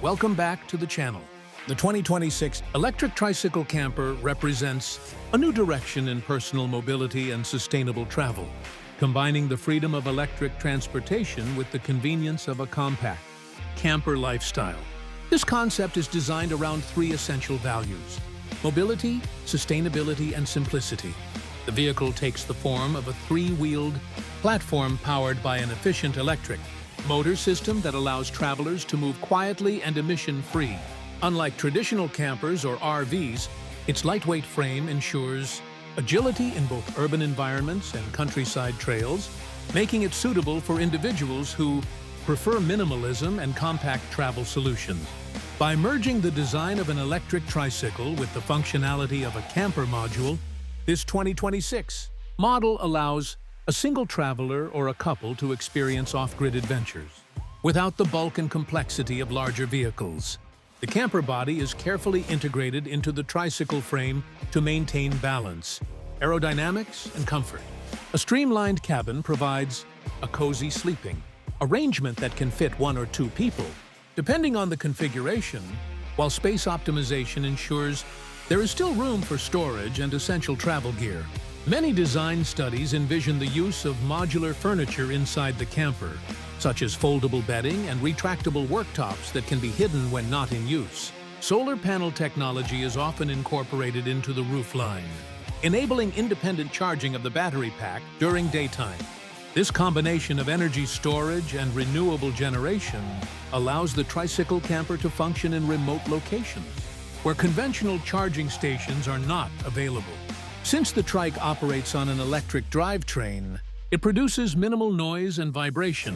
Welcome back to the channel. The 2026 Electric Tricycle Camper represents a new direction in personal mobility and sustainable travel, combining the freedom of electric transportation with the convenience of a compact camper lifestyle. This concept is designed around three essential values: mobility, sustainability, and simplicity. The vehicle takes the form of a three-wheeled platform powered by an efficient electric motor system that allows travelers to move quietly and emission-free. Unlike traditional campers or RVs, its lightweight frame ensures agility in both urban environments and countryside trails, making it suitable for individuals who prefer minimalism and compact travel solutions. By merging the design of an electric tricycle with the functionality of a camper module, this 2026 model allows a single traveler or a couple to experience off-grid adventures without the bulk and complexity of larger vehicles. The camper body is carefully integrated into the tricycle frame to maintain balance, aerodynamics, and comfort. A streamlined cabin provides a cozy sleeping arrangement that can fit one or two people, depending on the configuration, while space optimization ensures there is still room for storage and essential travel gear. Many design studies envision the use of modular furniture inside the camper, such as foldable bedding and retractable worktops that can be hidden when not in use. Solar panel technology is often incorporated into the roofline, enabling independent charging of the battery pack during daytime. This combination of energy storage and renewable generation allows the tricycle camper to function in remote locations, where conventional charging stations are not available. Since the Trike operates on an electric drivetrain, it produces minimal noise and vibration,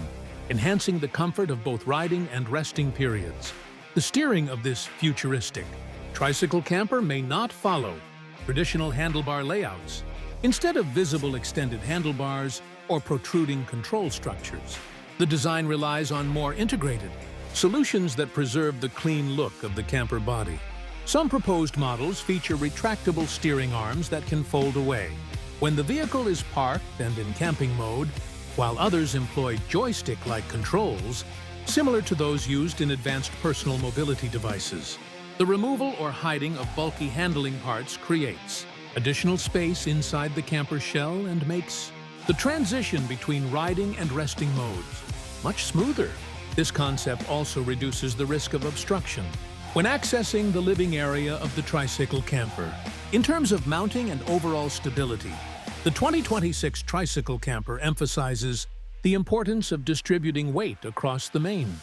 enhancing the comfort of both riding and resting periods. The steering of this futuristic tricycle camper may not follow traditional handlebar layouts. Instead of visible extended handlebars or protruding control structures, the design relies on more integrated solutions that preserve the clean look of the camper body. Some proposed models feature retractable steering arms that can fold away when the vehicle is parked and in camping mode, while others employ joystick-like controls similar to those used in advanced personal mobility devices. The removal or hiding of bulky handling parts creates additional space inside the camper shell and makes the transition between riding and resting modes much smoother. This concept also reduces the risk of obstruction when accessing the living area of the tricycle camper. In terms of mounting and overall stability, the 2026 tricycle camper emphasizes the importance of distributing weight across the main